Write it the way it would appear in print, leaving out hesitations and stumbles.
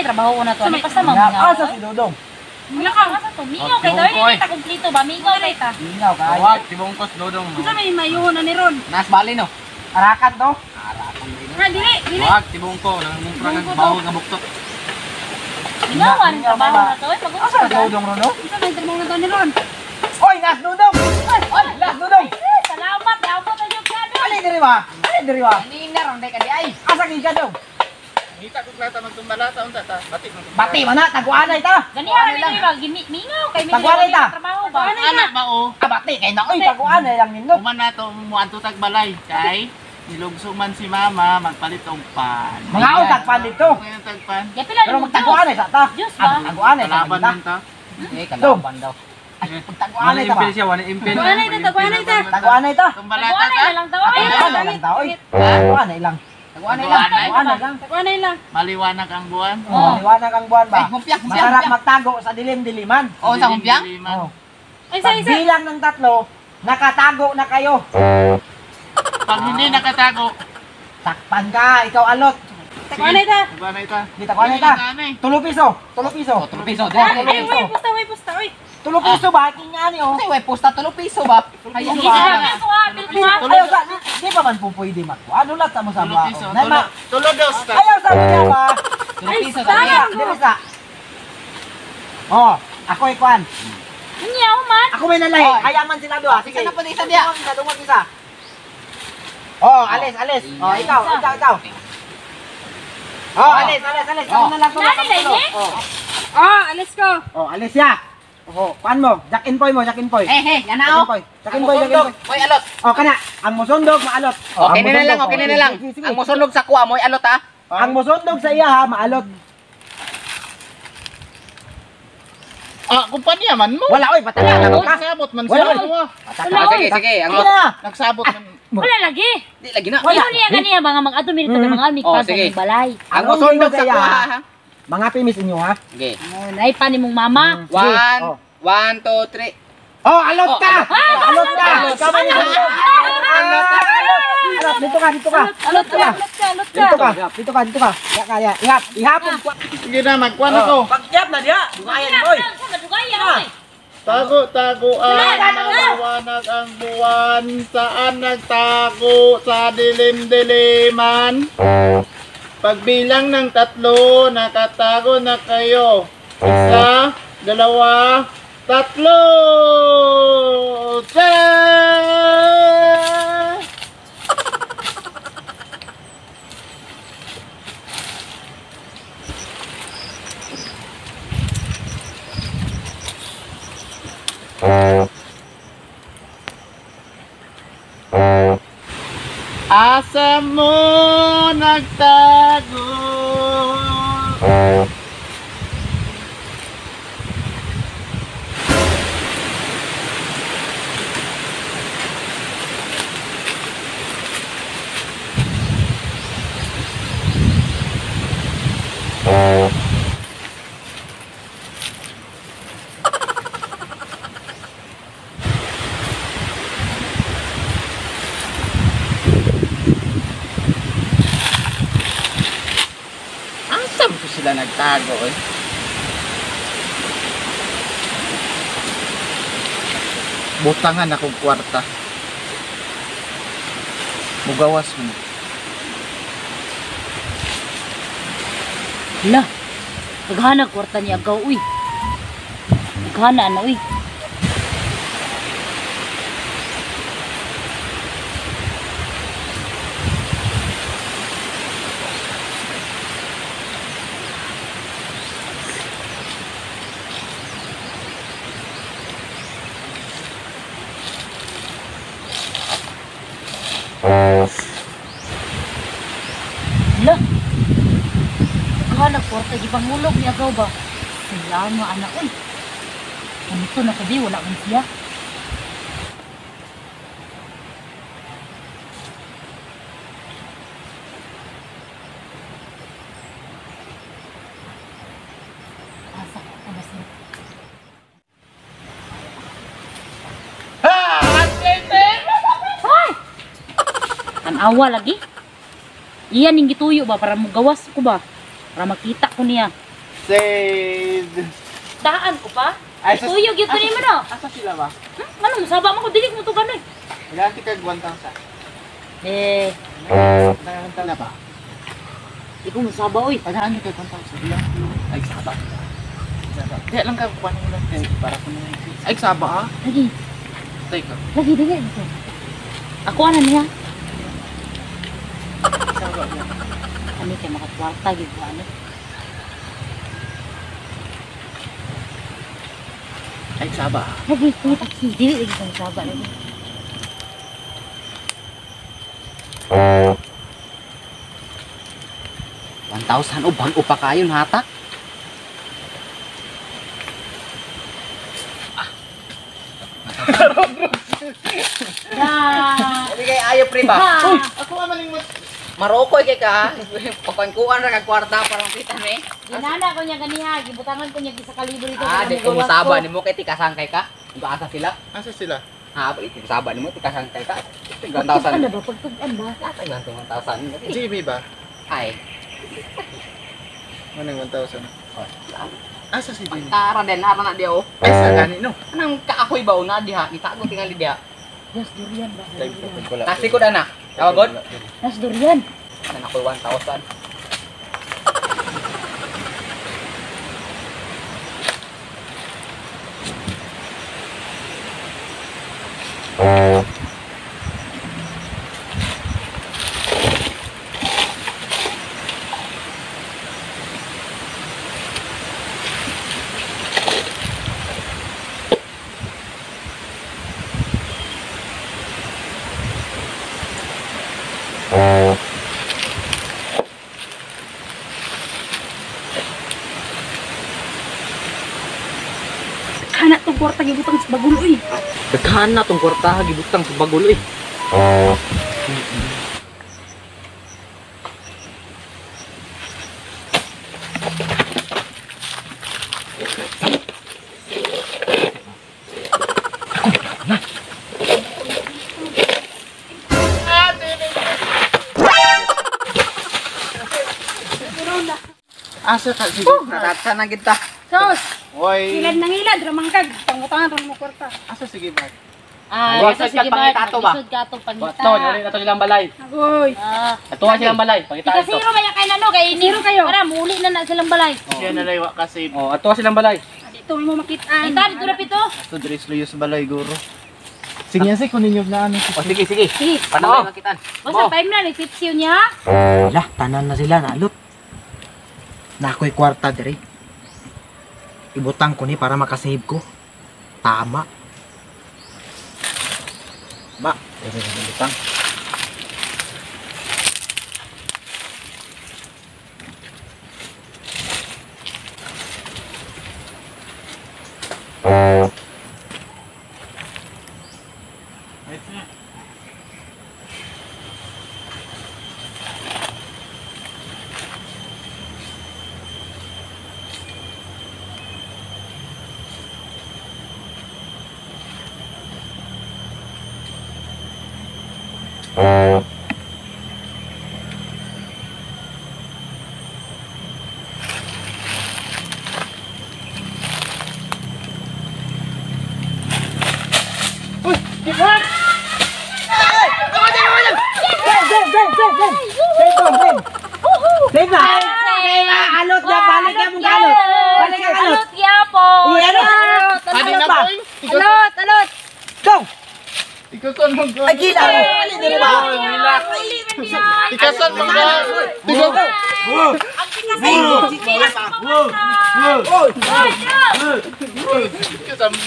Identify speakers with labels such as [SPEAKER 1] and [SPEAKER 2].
[SPEAKER 1] trabaho ko na to. Ano pa sa
[SPEAKER 2] Nga,
[SPEAKER 1] mga
[SPEAKER 2] asa si Dodong?
[SPEAKER 1] Wala ka asa to. Mingaw kay daw ni ta kumpleto ba? Mingaw kay ta.
[SPEAKER 2] Minaw ka.
[SPEAKER 3] Tawag, tibungkos Dodong.
[SPEAKER 4] Unsa may mayuhon na ni Ron?
[SPEAKER 3] Nas bali no.
[SPEAKER 2] Arakan to.
[SPEAKER 4] Ha, dili.
[SPEAKER 3] Tawag, tibungko. Nangumpra ng baho nga buktok.
[SPEAKER 1] Mingawan trabaho na to.
[SPEAKER 2] Asa si Dodong ron, no?
[SPEAKER 4] Unsa may trabaho na to ni Ron?
[SPEAKER 2] Oy, Nas Dodong! Oy, Nas Dodong!
[SPEAKER 1] Salamat, abot na yung kado.
[SPEAKER 2] Ali diri ba? Ali diri ba?
[SPEAKER 3] Kanina ron day kadi ay.
[SPEAKER 2] Asa gi ka dong?
[SPEAKER 3] Kita ko klata magtumbalata unta ta. Batik man.
[SPEAKER 2] Bati man na, taguanay ta.
[SPEAKER 1] Ganiya ra mi ba? Mingaw kay
[SPEAKER 2] Tagwalay ta.
[SPEAKER 1] trabaho ba?
[SPEAKER 3] Anak ba o?
[SPEAKER 2] Ah, bati kay na oy, taguanay lang nindot.
[SPEAKER 3] Uman na to mo anto tagbalay kay nilugso man si mama magpalit og pan.
[SPEAKER 2] Mga utag pa dito.
[SPEAKER 3] Kaya tagpan.
[SPEAKER 1] Ya pila
[SPEAKER 2] Pero magtaguanay sa ta.
[SPEAKER 1] Diyos ba?
[SPEAKER 2] Taguanay sa
[SPEAKER 3] Kalaban
[SPEAKER 2] ta.
[SPEAKER 3] man ta.
[SPEAKER 2] Eh, kalaban daw. Ay, pagtaguanay ta ba?
[SPEAKER 3] wala impel.
[SPEAKER 4] Taguanay ta.
[SPEAKER 2] Taguanay ta.
[SPEAKER 3] Tumbalata
[SPEAKER 1] Taguanay
[SPEAKER 3] ta.
[SPEAKER 1] na lang daw.
[SPEAKER 2] Taguanay lang ta, oy. Taguanay lang. Taguanay lang. Taguanay lang.
[SPEAKER 4] Taguanay lang.
[SPEAKER 3] Maliwanag ang buwan.
[SPEAKER 2] Oh, liwanag ang buwan ba?
[SPEAKER 3] Humpiak,
[SPEAKER 2] Masarap magtago sa dilim-diliman.
[SPEAKER 3] Oo, sa humpiak?
[SPEAKER 2] Oh.
[SPEAKER 4] Ay,
[SPEAKER 2] Pag bilang ng 3, nakatago na kayo.
[SPEAKER 3] Pag hindi nakatago,
[SPEAKER 2] Takpan ka, ikaw alot.
[SPEAKER 4] Taguanay ta.
[SPEAKER 3] Taguanay ta.
[SPEAKER 2] Di taguanay ta.
[SPEAKER 3] Tulo
[SPEAKER 2] 3 piso. 3 piso.
[SPEAKER 3] 3 piso.
[SPEAKER 4] Ay, way pusta, oy.
[SPEAKER 2] 3 piso ba? Kingani oh.
[SPEAKER 3] Ay, pusta 3 piso ba?
[SPEAKER 2] Ayan
[SPEAKER 1] Hindi
[SPEAKER 2] ba?
[SPEAKER 1] na ko ha, bil ko ha.
[SPEAKER 2] Ayaw sa, di pa man po pwede magkuha. Ano lang sa mo sa
[SPEAKER 3] Tulo
[SPEAKER 2] mga
[SPEAKER 3] piso.
[SPEAKER 2] ako. Naima,
[SPEAKER 3] Tulo dos.
[SPEAKER 2] ayaw sa mo niya ba?
[SPEAKER 3] 3 piso
[SPEAKER 4] Ay,
[SPEAKER 3] sa
[SPEAKER 2] Dili sa. Oh, ako ikuan.
[SPEAKER 1] Nyaw man.
[SPEAKER 2] Ako may nalahi.
[SPEAKER 3] Oh.
[SPEAKER 2] Ayaman sila doon.
[SPEAKER 3] Isa na pa isa diya.
[SPEAKER 2] Dungog isa. Oh, alis. Oh, ikaw. Oh, alis. Ako na lang to.
[SPEAKER 1] Nani na ini?
[SPEAKER 4] Oh, alis ko.
[SPEAKER 2] Oh, alis ya. Oh, kuan mo. Jack in mo, Jack in poy.
[SPEAKER 3] Yan na o.
[SPEAKER 2] Jack in poy.
[SPEAKER 3] Moy alot.
[SPEAKER 2] Oh, kana. Ang musundog maalot. Oh,
[SPEAKER 3] Okay
[SPEAKER 2] ang
[SPEAKER 3] na lang,
[SPEAKER 2] musundog,
[SPEAKER 3] okay
[SPEAKER 2] oh,
[SPEAKER 3] na lang.
[SPEAKER 2] sige, sige.
[SPEAKER 3] Ang musunog sa kuha moy alot ha.
[SPEAKER 2] Ang musundog sa iya ha, maalot.
[SPEAKER 3] Ah, kumpanya man mo.
[SPEAKER 2] Wala oy, patala na ka.
[SPEAKER 3] Nagsabot man
[SPEAKER 2] Wala,
[SPEAKER 3] siya.
[SPEAKER 2] oy.
[SPEAKER 3] Ah, sige. Ang nagsabot man.
[SPEAKER 1] Wala lagi.
[SPEAKER 3] Di lagi na.
[SPEAKER 1] Wala niya ganiya mga mag-ato minito ng mga amig
[SPEAKER 3] Oh,
[SPEAKER 1] pa sa
[SPEAKER 3] sige.
[SPEAKER 1] balay.
[SPEAKER 3] Ang musundog sa kuha ha.
[SPEAKER 2] Mga pimis inyo ha.
[SPEAKER 3] Sige.
[SPEAKER 1] Nay pa ni mong mama.
[SPEAKER 2] Oh.
[SPEAKER 3] 1, 2, 3.
[SPEAKER 2] Oh, alot ka!
[SPEAKER 3] Oh,
[SPEAKER 2] Alot ka!
[SPEAKER 3] alot.
[SPEAKER 2] Ikaw man yung alot! Alot, dito ka!
[SPEAKER 1] Alot ka.
[SPEAKER 2] Dito ka! Ya, ihapon ko.
[SPEAKER 3] Sige na, magkuha na to.
[SPEAKER 2] Pag-ihap na diya! Bukayan boy!
[SPEAKER 3] Tago ang maliwanag ang buwan. Saan nagtago sa dilim-diliman? Pagbilang ng 3, nakatago na kayo. 1, 2, 3! Tara! Asa mo nagtago? Asa mo sila nagtago eh? Butangan akong kwarta. Mugawas mo.
[SPEAKER 1] Hala. Naghana kwarta niya agaw uy. Naghana na uy. Hala. Naghana kwarta di pangulog niya agaw ba? Salamat anak uy. Ano to nakabi wala man siya. Asa ko ba siya? Ay! Tanawa lagi. Iyan yung gituyo ba para magawas ko ba? Para makita ko niya.
[SPEAKER 3] Saved.
[SPEAKER 1] Daan ko pa.
[SPEAKER 3] Ay, sus-
[SPEAKER 1] Tuyog yun mo no.
[SPEAKER 3] Asa sila ba?
[SPEAKER 1] Ano, masaba mo ko, dili mo to gano'n.
[SPEAKER 3] Ilanti kag 1,000.
[SPEAKER 1] Eh,
[SPEAKER 3] Nanganta na ba?
[SPEAKER 1] ikaw masaba, oy.
[SPEAKER 3] Paghaan kag 1,000. Ilang kilo? Ay, saba. Saba. Kaya lang ka kuha ng lang kayo para kung ay, saba ah.
[SPEAKER 1] Lagi,
[SPEAKER 3] Teka.
[SPEAKER 1] lagi, dili. Ako ano niya?
[SPEAKER 3] Saba yan.
[SPEAKER 1] Ano kayo, makakwarta, gitu, ano.
[SPEAKER 3] Ay, saba ah.
[SPEAKER 1] Lagi, kuya taxi, dili, lagi sa masaba, lagi.
[SPEAKER 2] O bago pa kayo hatak.
[SPEAKER 1] Ya.
[SPEAKER 2] Hindi kay ayo pre ba?
[SPEAKER 1] Ha.
[SPEAKER 3] Ako amaling mo.
[SPEAKER 2] Marokoy kay ka. Pagkuan ra kag kwarta para kita me.
[SPEAKER 1] Ginana ko niya ganiha, gibutangan ko niya sa kalibo dito.
[SPEAKER 2] Ah, di ko masaba nimo kay tikasangkay ka. Iba asa sila.
[SPEAKER 3] Asa sila?
[SPEAKER 2] Ha, iti masaba nimo tikasangkay ka.
[SPEAKER 1] Ano
[SPEAKER 2] 1,000.
[SPEAKER 1] ba, pagtugan ba?
[SPEAKER 2] Tatay man 1,000.
[SPEAKER 3] GB ba?
[SPEAKER 2] Ay.
[SPEAKER 3] Manang 1,000. Asa si Jimmy?
[SPEAKER 2] Tara din ara na dia oh.
[SPEAKER 3] Ay, sa gani no.
[SPEAKER 2] Anang kaakoy ba una diha? Kita ko tingali diha.
[SPEAKER 1] Yes, durian ba?
[SPEAKER 2] Nasi ko dana. Tawagod.
[SPEAKER 1] Yes, durian.
[SPEAKER 2] Nan ako 1,000.
[SPEAKER 4] Kana tong kwarta gibutang sa bagulo eh.
[SPEAKER 2] Daghan na tong kwarta gibutang sa bagulo eh.
[SPEAKER 3] Asa ka si
[SPEAKER 2] Natata na kita.
[SPEAKER 4] Sos,
[SPEAKER 3] Oy.
[SPEAKER 4] hilad nang hilad ramang kag pangutangan ra mo kwarta.
[SPEAKER 3] Asa sige ba?
[SPEAKER 1] Ah,
[SPEAKER 2] Wasad
[SPEAKER 1] ito sige
[SPEAKER 2] ka pangita to ba?
[SPEAKER 1] Isod ka itong pangita.
[SPEAKER 2] Ito, nalin ato silang balay.
[SPEAKER 4] Agoy.
[SPEAKER 1] Ah,
[SPEAKER 2] Atuwa silang balay. Pangita
[SPEAKER 1] ika
[SPEAKER 2] ito.
[SPEAKER 1] zero ba yan kayo na no? Kaya ini.
[SPEAKER 4] Zero kayo.
[SPEAKER 1] Para, muli na silang balay.
[SPEAKER 3] Siya nalaywa kasi
[SPEAKER 2] Oh, atuwa silang balay.
[SPEAKER 4] Dito mo makitaan.
[SPEAKER 1] Ay, tari, dura pito.
[SPEAKER 3] to Dres Luyos balay guro. Sige yan si kunin yung na ano.
[SPEAKER 2] Oh, sige, sige.
[SPEAKER 1] Sige.
[SPEAKER 2] Panaway makitaan.
[SPEAKER 1] Basta 5 na, nag-tipsyo niya.
[SPEAKER 5] Lah, tanan na sila nalot. Na ako'y kwarta diri. Ibutang ko ni para makasave ko. Tama. Ba, diri na ibutang. Save na! Alot na, balik ka mong alot! Balik ka alot!
[SPEAKER 1] Alot yapo.
[SPEAKER 5] Alot!
[SPEAKER 3] Kanina
[SPEAKER 5] ba?
[SPEAKER 3] boy.
[SPEAKER 4] Alot.
[SPEAKER 5] Go!
[SPEAKER 3] Ikason mo go.
[SPEAKER 5] Ay, gila! Alin diri ba?
[SPEAKER 3] Ikason mo go. Digo. Ikason mo.